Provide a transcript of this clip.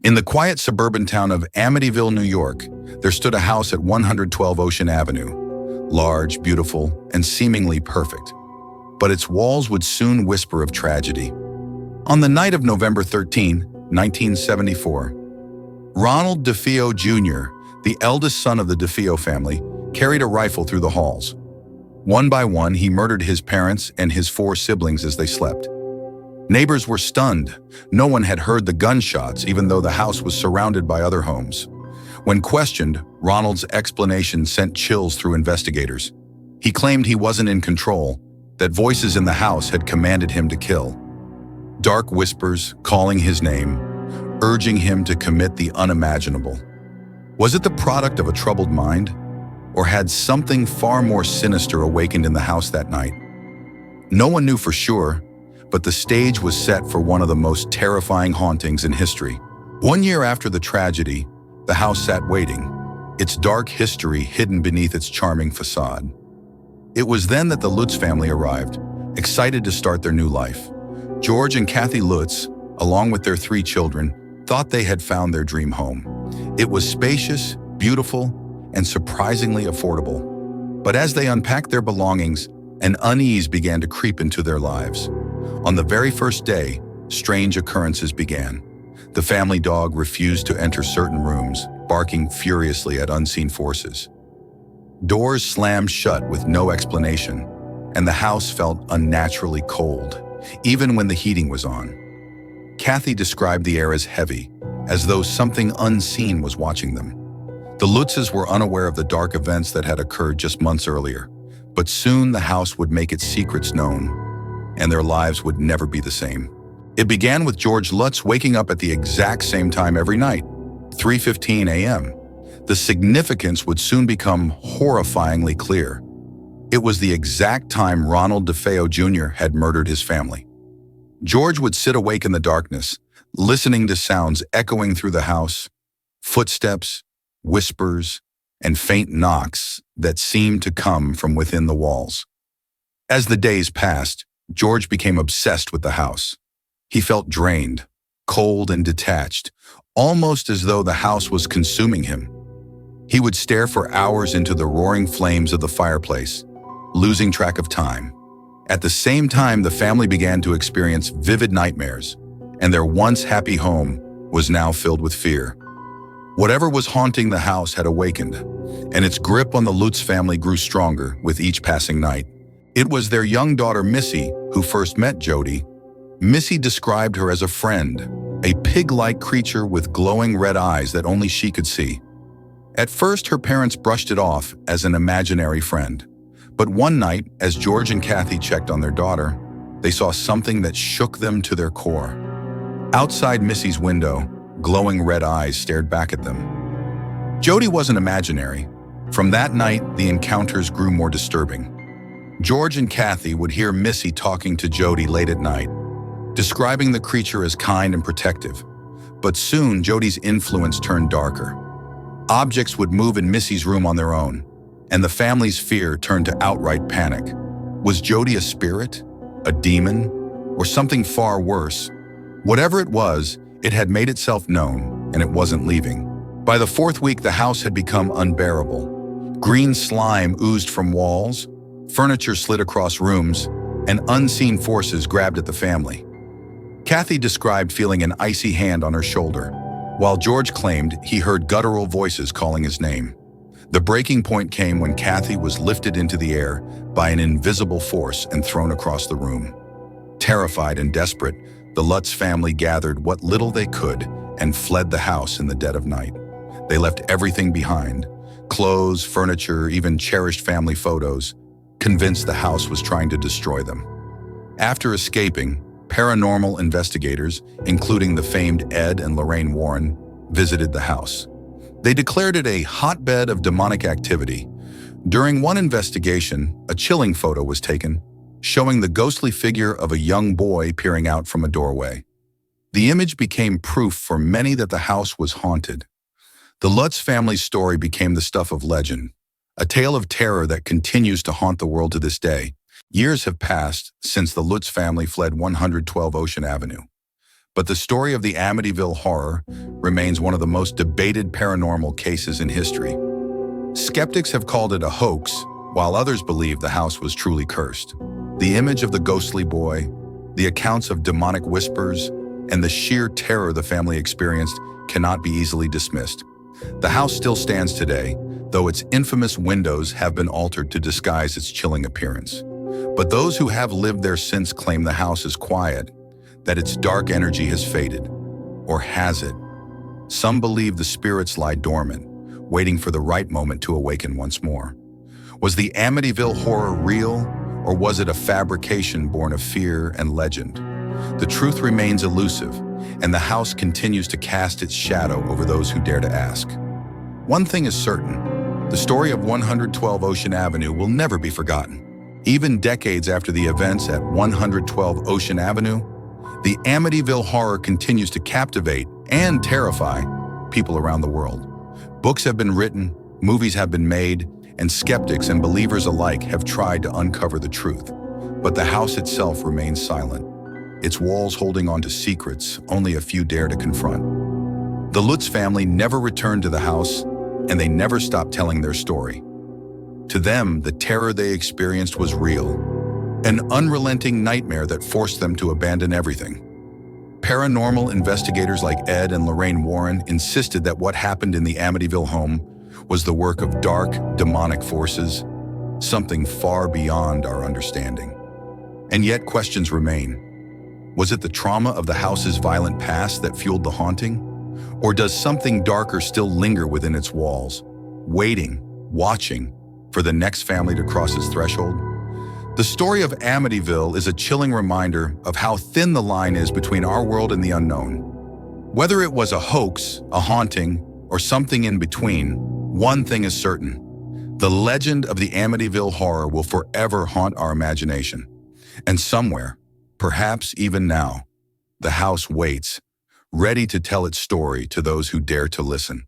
In the quiet suburban town of Amityville, New York, there stood a house at 112 Ocean Avenue, large, beautiful, and seemingly perfect. But its walls would soon whisper of tragedy. On the night of November 13, 1974, Ronald DeFeo Jr., the eldest son of the DeFeo family, carried a rifle through the halls. One by one, he murdered his parents and his 4 siblings as they slept. Neighbors were stunned. No one had heard the gunshots, even though the house was surrounded by other homes. When questioned, Ronald's explanation sent chills through investigators. He claimed he wasn't in control, that voices in the house had commanded him to kill. Dark whispers calling his name, urging him to commit the unimaginable. Was it the product of a troubled mind? Or had something far more sinister awakened in the house that night? No one knew for sure, but the stage was set for one of the most terrifying hauntings in history. 1 year after the tragedy, the house sat waiting, its dark history hidden beneath its charming facade. It was then that the Lutz family arrived, excited to start their new life. George and Kathy Lutz, along with their 3 children, thought they had found their dream home. It was spacious, beautiful, and surprisingly affordable. But as they unpacked their belongings, an unease began to creep into their lives. On the very first day, strange occurrences began. The family dog refused to enter certain rooms, barking furiously at unseen forces. Doors slammed shut with no explanation, and the house felt unnaturally cold, even when the heating was on. Kathy described the air as heavy, as though something unseen was watching them. The Lutzes were unaware of the dark events that had occurred just months earlier, but soon the house would make its secrets known, and their lives would never be the same. It began with George Lutz waking up at the exact same time every night, 3:15 a.m. The significance would soon become horrifyingly clear. It was the exact time Ronald DeFeo Jr. had murdered his family. George would sit awake in the darkness, listening to sounds echoing through the house, footsteps, whispers, and faint knocks that seemed to come from within the walls. As the days passed, George became obsessed with the house. He felt drained, cold and detached, almost as though the house was consuming him. He would stare for hours into the roaring flames of the fireplace, losing track of time. At the same time, the family began to experience vivid nightmares, and their once happy home was now filled with fear. Whatever was haunting the house had awakened, and its grip on the Lutz family grew stronger with each passing night. It was their young daughter, Missy, who first met Jody. Missy described her as a friend, a pig-like creature with glowing red eyes that only she could see. At first, her parents brushed it off as an imaginary friend. But one night, as George and Kathy checked on their daughter, they saw something that shook them to their core. Outside Missy's window, glowing red eyes stared back at them. Jody wasn't imaginary. From that night, the encounters grew more disturbing. George and Kathy would hear Missy talking to Jody late at night, describing the creature as kind and protective. But soon, Jody's influence turned darker. Objects would move in Missy's room on their own, and the family's fear turned to outright panic. Was Jody a spirit, a demon, or something far worse? Whatever it was, it had made itself known, and it wasn't leaving. By the 4th week, the house had become unbearable. Green slime oozed from walls, furniture slid across rooms, and unseen forces grabbed at the family. Kathy described feeling an icy hand on her shoulder, while George claimed he heard guttural voices calling his name. The breaking point came when Kathy was lifted into the air by an invisible force and thrown across the room. Terrified and desperate, the Lutz family gathered what little they could and fled the house in the dead of night. They left everything behind, clothes, furniture, even cherished family photos, convinced the house was trying to destroy them. After escaping, paranormal investigators, including the famed Ed and Lorraine Warren, visited the house. They declared it a hotbed of demonic activity. During one investigation, a chilling photo was taken, showing the ghostly figure of a young boy peering out from a doorway. The image became proof for many that the house was haunted. The Lutz family's story became the stuff of legend, a tale of terror that continues to haunt the world to this day. Years have passed since the Lutz family fled 112 Ocean Avenue, But the story of the Amityville Horror remains one of the most debated paranormal cases in history. Skeptics have called it a hoax, while others believe the house was truly cursed. The image of the ghostly boy, the accounts of demonic whispers, and the sheer terror the family experienced cannot be easily dismissed. The house still stands today, though its infamous windows have been altered to disguise its chilling appearance. But those who have lived there since claim the house is quiet, that its dark energy has faded. Or has it? Some believe the spirits lie dormant, waiting for the right moment to awaken once more. Was the Amityville Horror real, or was it a fabrication born of fear and legend? The truth remains elusive, and the house continues to cast its shadow over those who dare to ask. One thing is certain, the story of 112 Ocean Avenue will never be forgotten. Even decades after the events at 112 Ocean Avenue, the Amityville Horror continues to captivate and terrify people around the world. Books have been written, movies have been made, and skeptics and believers alike have tried to uncover the truth. But the house itself remains silent, its walls holding on to secrets only a few dare to confront. The Lutz family never returned to the house, and they never stopped telling their story. To them, the terror they experienced was real, an unrelenting nightmare that forced them to abandon everything. Paranormal investigators like Ed and Lorraine Warren insisted that what happened in the Amityville home was the work of dark, demonic forces, something far beyond our understanding. And yet questions remain. Was it the trauma of the house's violent past that fueled the haunting? Or does something darker still linger within its walls, waiting, watching for the next family to cross its threshold? The story of Amityville is a chilling reminder of how thin the line is between our world and the unknown. Whether it was a hoax, a haunting, or something in between, one thing is certain. The legend of the Amityville Horror will forever haunt our imagination. And somewhere, perhaps even now, the house waits, ready to tell its story to those who dare to listen.